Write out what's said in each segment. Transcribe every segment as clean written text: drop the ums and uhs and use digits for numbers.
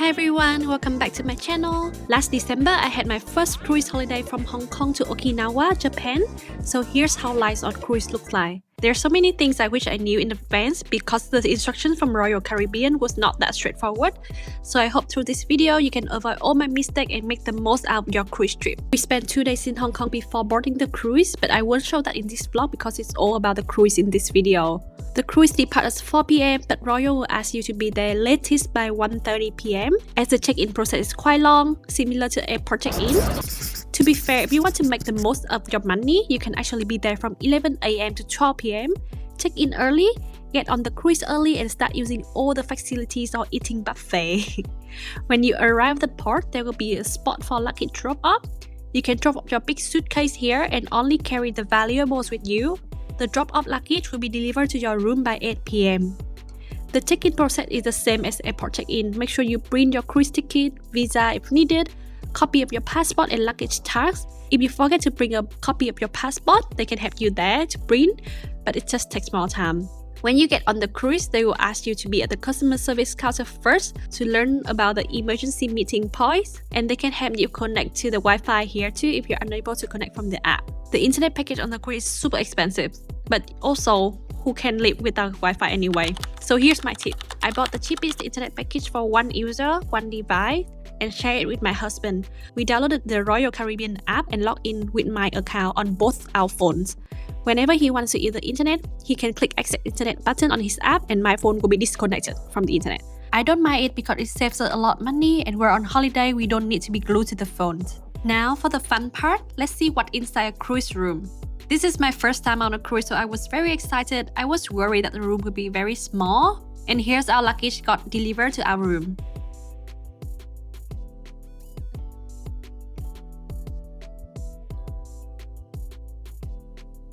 everyone, welcome back to my channel. Last December, I had my first cruise holiday from Hong Kong to Okinawa, Japan. So here's how life on cruise looks like. There are so many things I wish I knew in advance because the instructions from Royal Caribbean was not that straightforward. So I hope through this video you can avoid all my mistakes and make the most out of your cruise trip. We spent 2 days in Hong Kong before boarding the cruise, but I won't show that in this vlog because it's all about the cruise in this video. The cruise departs at 4 PM, but Royal will ask you to be there latest by 1:30 PM, as the check-in process is quite long, similar to airport check-in. To be fair, if you want to make the most of your money, you can actually be there from 11 AM to 12 PM, check in early, get on the cruise early and start using all the facilities or eating buffet. When you arrive at the port, there will be a spot for luggage drop-off. You can drop off your big suitcase here and only carry the valuables with you. The drop-off luggage will be delivered to your room by 8 PM. The check-in process is the same as airport check-in. Make sure you print your cruise ticket, visa if needed, copy of your passport and luggage tags. If you forget to bring a copy of your passport, they can help you there to print, but it just takes more time. When you get on the cruise, they will ask you to be at the customer service counter first to learn about the emergency meeting points, and they can help you connect to the Wi-Fi here too if you're unable to connect from the app. The internet package on the cruise is super expensive, but also who can live without Wi-Fi anyway? So here's my tip. I bought the cheapest internet package for one user, one device, and share it with my husband. We downloaded the Royal Caribbean app and logged in with my account on both our phones. Whenever he wants to use the internet, he can click exit internet button on his app and my phone will be disconnected from the internet. I don't mind it because it saves us a lot of money and we're on holiday, we don't need to be glued to the phones. Now for the fun part, let's see what's inside a cruise room. This is my first time on a cruise, so I was very excited. I was worried that the room would be very small. And here's our luggage got delivered to our room.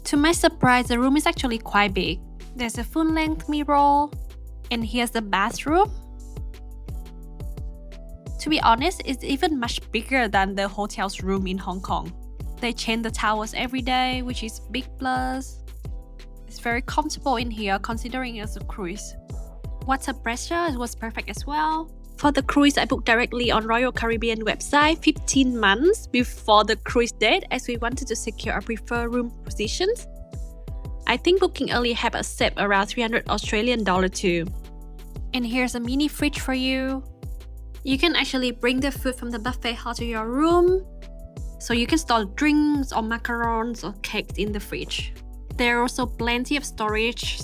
To my surprise, the room is actually quite big. There's a full-length mirror, and here's the bathroom. To be honest, it's even much bigger than the hotel's room in Hong Kong. They change the towels every day, which is a big plus. It's very comfortable in here considering it's a cruise. Water pressure was perfect as well. For the cruise, I booked directly on Royal Caribbean website 15 months before the cruise date as we wanted to secure our preferred room positions. I think booking early helped us save around 300 Australian dollars too. And here's a mini fridge for you. You can actually bring the food from the buffet hall to your room, so you can store drinks or macarons or cakes in the fridge. There are also plenty of storage,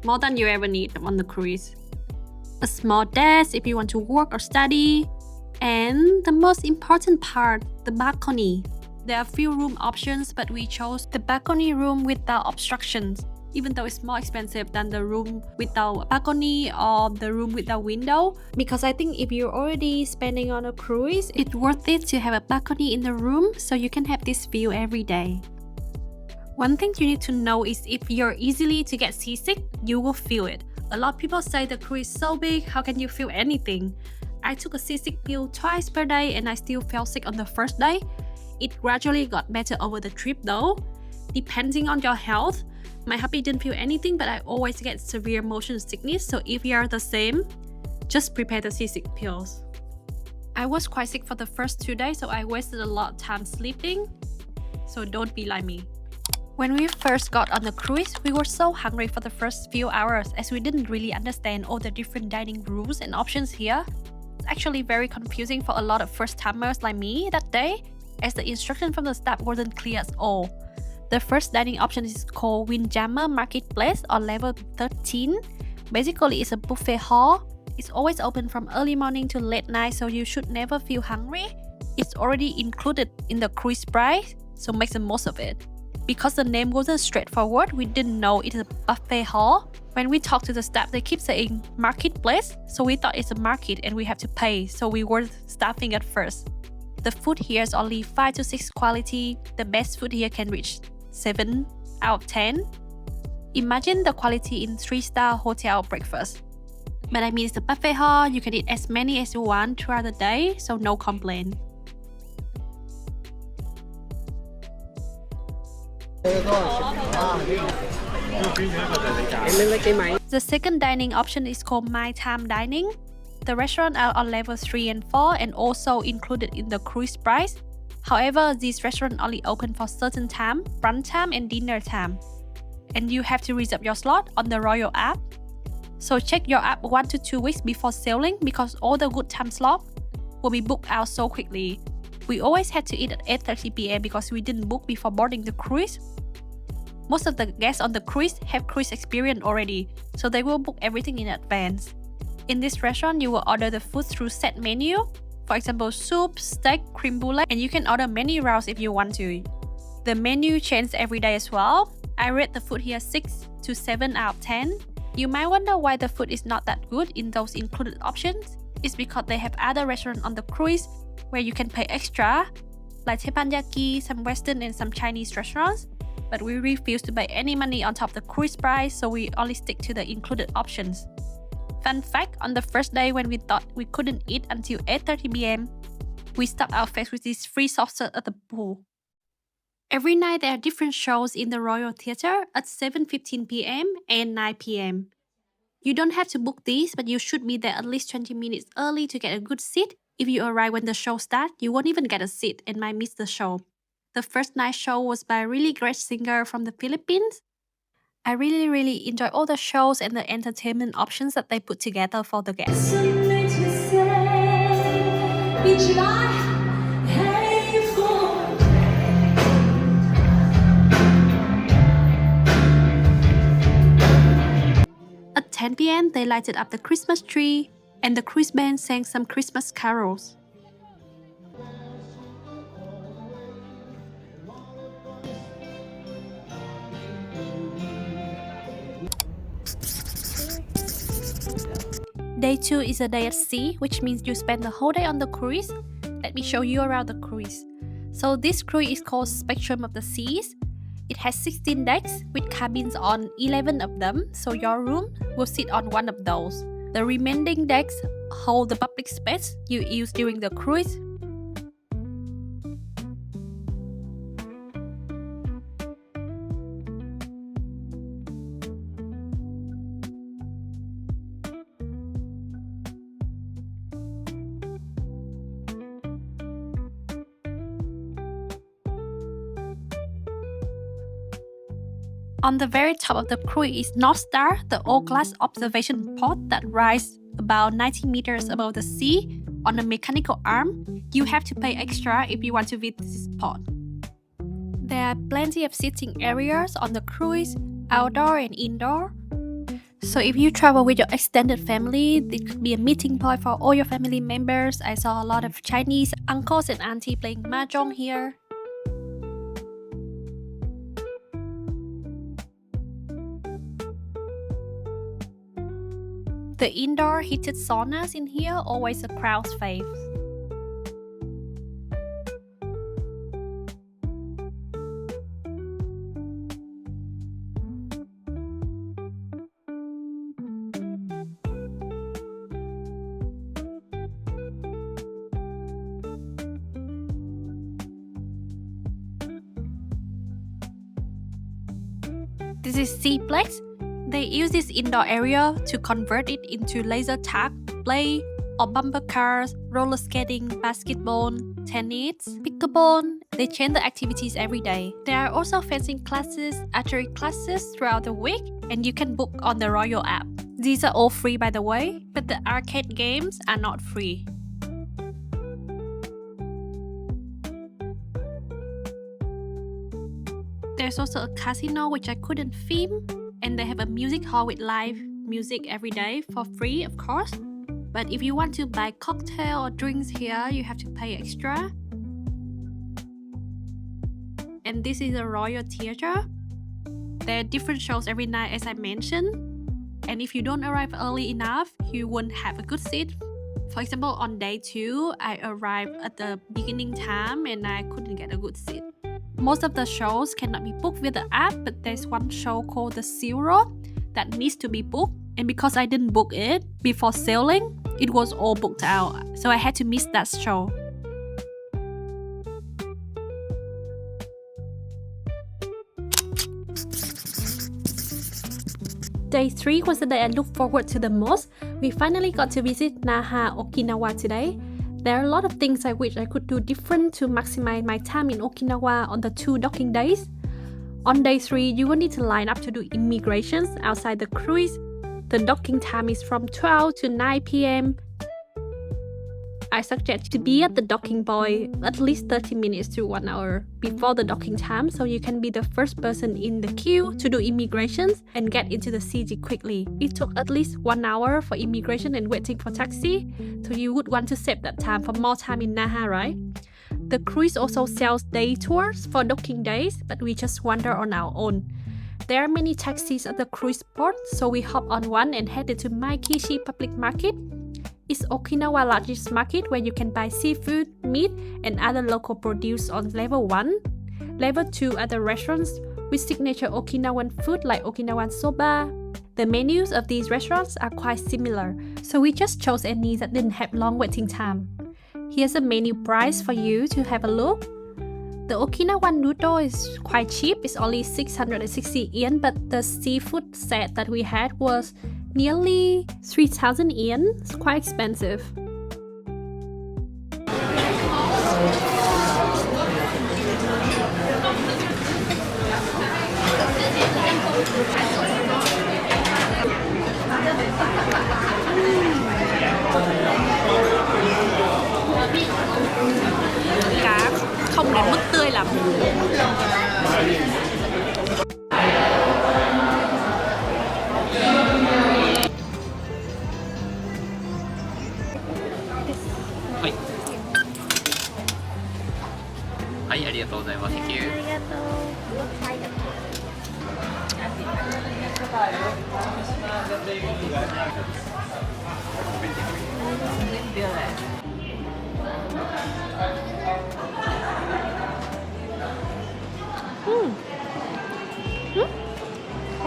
more than you ever need on the cruise. A small desk if you want to work or study. And the most important part, the balcony. There are few room options, but we chose the balcony room without obstructions, even though it's more expensive than the room without balcony or the room without window. Because I think if you're already spending on a cruise, it's worth it to have a balcony in the room so you can have this view every day. One thing you need to know is if you're easily to get seasick, you will feel it. A lot of people say the cruise is so big, how can you feel anything? I took a seasick pill twice per day and I still felt sick on the first day. It gradually got better over the trip though. Depending on your health, my hubby didn't feel anything, but I always get severe motion sickness, so if you are the same, just prepare the seasick pills. I was quite sick for the first 2 days, so I wasted a lot of time sleeping, so don't be like me. When we first got on the cruise, we were so hungry for the first few hours as we didn't really understand all the different dining rules and options here. It's actually very confusing for a lot of first-timers like me that day, as the instruction from the staff wasn't clear at all. The first dining option is called Windjammer Marketplace on level 13. Basically, it's a buffet hall. It's always open from early morning to late night, so you should never feel hungry. It's already included in the cruise price, so make the most of it. Because the name wasn't straightforward, we didn't know it's a buffet hall. When we talked to the staff, they keep saying marketplace, so we thought it's a market and we have to pay, so we weren't staffing at first. The food here is only 5 to 6 quality. The best food here can reach 7 out of 10. Imagine the quality in 3-star hotel breakfast. But I mean, it's a buffet hall, you can eat as many as you want throughout the day, so no complaint. The second dining option is called My Time Dining. The restaurants are on level 3 and 4 and also included in the cruise price. However, these restaurants only open for certain time, brunch time and dinner time. And you have to reserve your slot on the Royal app. So check your app 1 to 2 weeks before sailing because all the good time slots will be booked out so quickly. We always had to eat at 8:30 p.m. because we didn't book before boarding the cruise. Most of the guests on the cruise have cruise experience already, so they will book everything in advance. In this restaurant, you will order the food through set menu. For example, soup, steak, creme brulee, and you can order many rounds if you want to. The menu changes every day as well. I rate the food here 6 to 7 out of 10. You might wonder why the food is not that good in those included options. It's because they have other restaurants on the cruise where you can pay extra, like teppanyaki, some Western and some Chinese restaurants. But we refuse to pay any money on top of the cruise price, so we only stick to the included options. Fun fact, on the first day when we thought we couldn't eat until 8:30 p.m, we stuffed our face with this free soft serve at the pool. Every night there are different shows in the Royal Theatre at 7:15 p.m. and 9 p.m. You don't have to book these, but you should be there at least 20 minutes early to get a good seat. If you arrive when the show starts, you won't even get a seat and might miss the show. The first night show was by a really great singer from the Philippines. I really enjoy all the shows and the entertainment options that they put together for the guests. At 10 p.m, they lighted up the Christmas tree and the cruise band sang some Christmas carols. Day 2 is a day at sea, which means you spend the whole day on the cruise. Let me show you around the cruise. So this cruise is called Spectrum of the Seas. It has 16 decks with cabins on 11 of them, so your room will sit on one of those. The remaining decks hold the public space you use during the cruise. On the very top of the cruise is North Star, the all-glass observation pod that rises about 90 meters above the sea on a mechanical arm. You have to pay extra if you want to visit this pod. There are plenty of sitting areas on the cruise, outdoor and indoor. So if you travel with your extended family, it could be a meeting point for all your family members. I saw a lot of Chinese uncles and aunties playing mahjong here. The indoor heated saunas in here always a crowd's fave. This is Seaplex. They use this indoor area to convert it into laser tag, play, or bumper cars, roller skating, basketball, tennis, pickleball. They change the activities every day. There are also fencing classes, archery classes throughout the week, and you can book on the Royal app. These are all free by the way, but the arcade games are not free. There's also a casino which I couldn't film. And they have a music hall with live music every day for free, of course. But if you want to buy cocktail or drinks here, you have to pay extra. And this is a Royal Theatre. There are different shows every night, as I mentioned. And if you don't arrive early enough, you won't have a good seat. For example, on day 2, I arrived at the beginning time and I couldn't get a good seat. Most of the shows cannot be booked with the app, but there's one show called the Zero that needs to be booked. And because I didn't book it before sailing, it was all booked out. So I had to miss that show. Day 3 was the day I looked forward to the most. We finally got to visit Naha, Okinawa today. There are a lot of things I wish I could do different to maximize my time in Okinawa on the 2 docking days. On day 3, you will need to line up to do immigrations outside the cruise. The docking time is from 12 to 9 p.m. I suggest to be at the docking buoy at least 30 minutes to 1 hour before the docking time so you can be the first person in the queue to do immigrations and get into the city quickly. It took at least 1 hour for immigration and waiting for taxi, so you would want to save that time for more time in Naha, right? The cruise also sells day tours for docking days, but we just wander on our own. There are many taxis at the cruise port, so we hop on one and headed to Maikishi Public Market. It's Okinawa's largest market where you can buy seafood, meat, and other local produce on level 1. Level 2 are the restaurants with signature Okinawan food like Okinawan soba. The menus of these restaurants are quite similar, so we just chose any that didn't have long waiting time. Here's a menu price for you to have a look. The Okinawan noodle is quite cheap, it's only 660 yen, but the seafood set that we had was nearly 3,000 yen. It's quite expensive. Cá không đến mức tươi lắm. Thank you.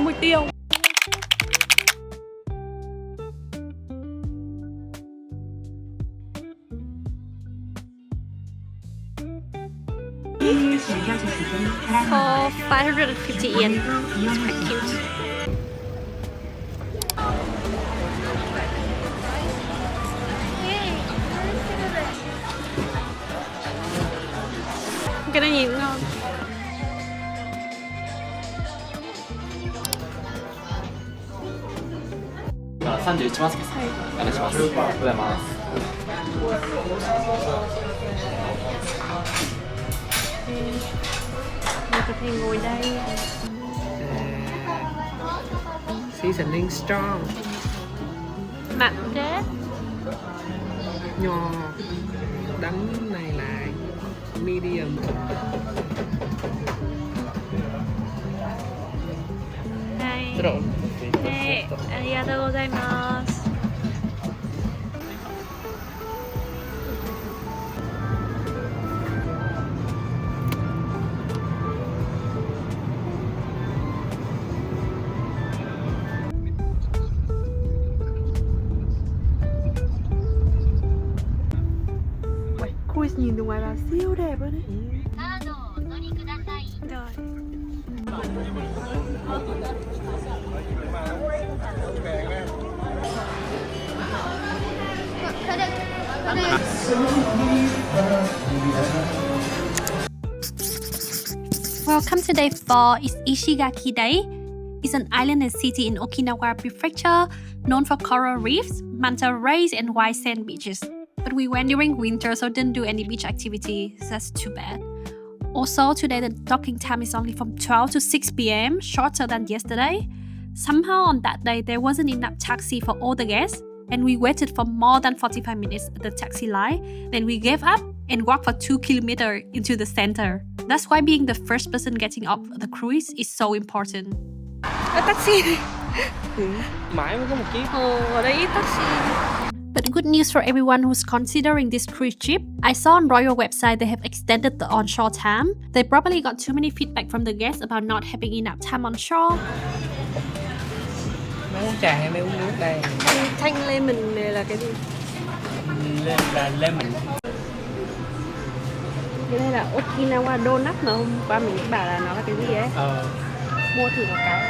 Mùi tiêu. For 550 yen. It's quite cute. Cái này nhìn ngon. Dạ, 31マスですね。お願いします。ありがとうございます。Mình có thể ngồi đây. Seasoning strong. Mặn thế. Nho. Đắng này là medium. Này. Trộn. 네, arigatou gozaimasu. Cruise nhìn từ ngoài vào siêu đẹp luôn đấy. Rồi. Welcome to day 4. It's Ishigaki Day. It's an island and city in Okinawa Prefecture known for coral reefs, manta rays, and white sand beaches. But we went during winter, so didn't do any beach activity. So that's too bad. Also, today the docking time is only from 12 to 6 p.m., shorter than yesterday. Somehow on that day, there wasn't enough taxi for all the guests, and we waited for more than 45 minutes at the taxi line. Then we gave up and walked for 2 kilometers into the center. That's why being the first person getting off the cruise is so important. Taxi! Mãi mới có một chiếc. Ở đây ít taxi. But good news for everyone who's considering this cruise trip. I saw on Royal website they have extended the onshore time. They probably got too many feedback from the guests about not having enough time on shore. Mấy uống trà hay mấy uống nước đây? Thanh lemon này là cái gì? Là lemon. Cái này là Okinawa donut mà hôm qua mình bảo là nó là cái gì ấy. Mua thử một cái.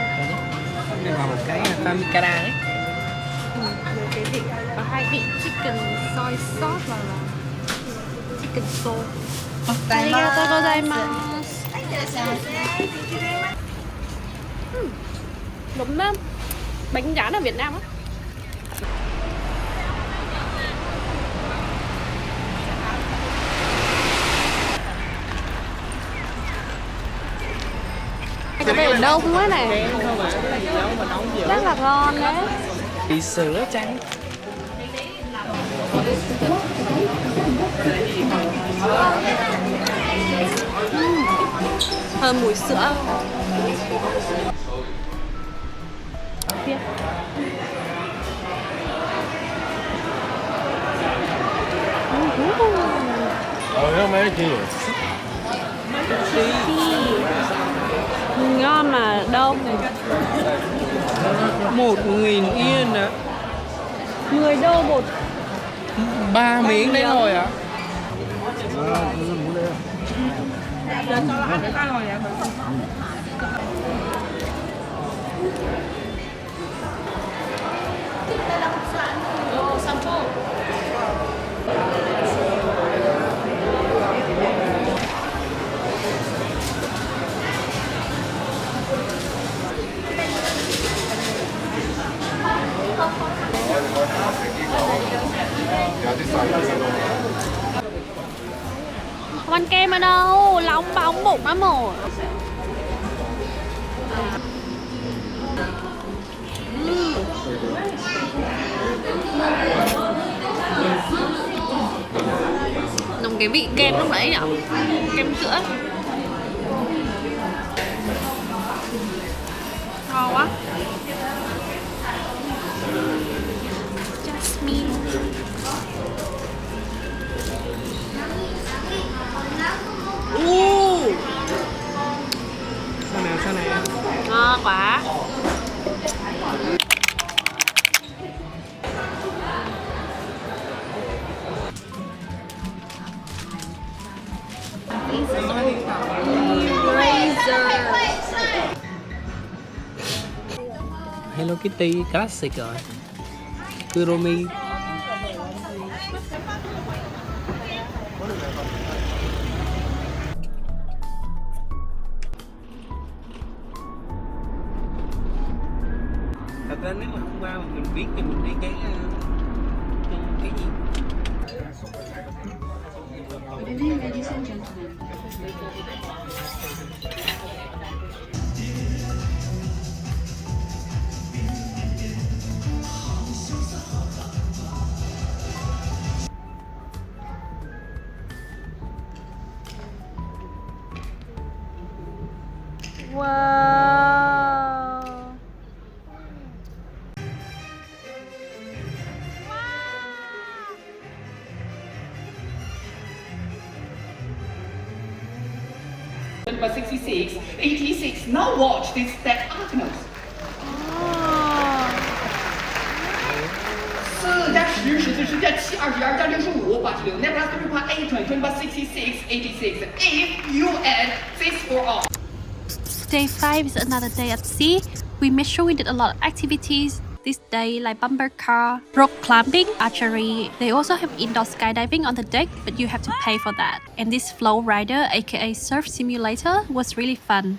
Đây là một cái famikara đấy. Cái gì? Big chicken soy sauce là chicken soup. Arigatou gozaimasu. Đúng đó. Bánh rán ở Việt Nam á. Cái này đông quá này. Rất là ngon đấy. Bị sữa trắng. Thơm mùi sữa. Ngon mà đông. 1.000 yên ạ. 10 đô một. 3 miếng đấy thôi ạ. Không ăn kem ở đâu, lóng bóng bụng lắm rồi. Nồng cái vị kem lúc nãy nhở? Kem sữa. Ngon quá. Jasmine. Sao nào em? Ngon quá. Hello Kitty classic rồi. Kuromi. Thật ra nếu mà hôm qua mà mình biết thì mình đi cái gì? Wow. Number 66, 86. Now watch this step Artemis. 4加10是10加7 22加65 86 Never ask me what 8 20 66 86 if you add this for all. Day 5 is another day at sea. We made sure we did a lot of activities this day like bumper car, rock climbing, archery. They also have indoor skydiving on the deck, but you have to pay for that. And this flow rider, aka surf simulator, was really fun.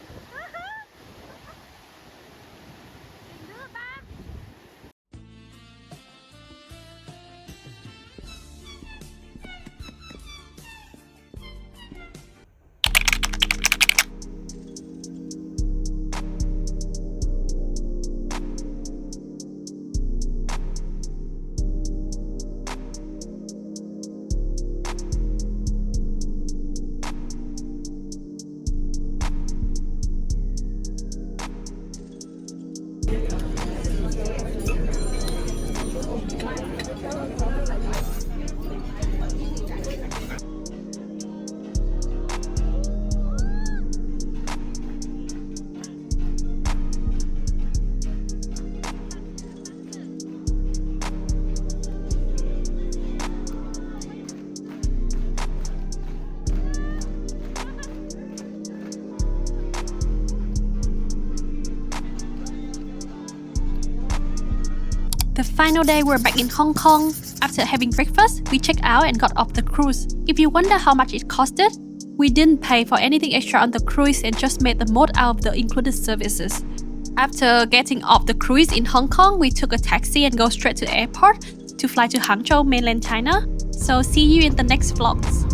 The final day we're back in Hong Kong. After having breakfast, we checked out and got off the cruise. If you wonder how much it costed, we didn't pay for anything extra on the cruise and just made the most out of the included services. After getting off the cruise in Hong Kong, we took a taxi and go straight to the airport to fly to Hangzhou, mainland China. So see you in the next vlogs.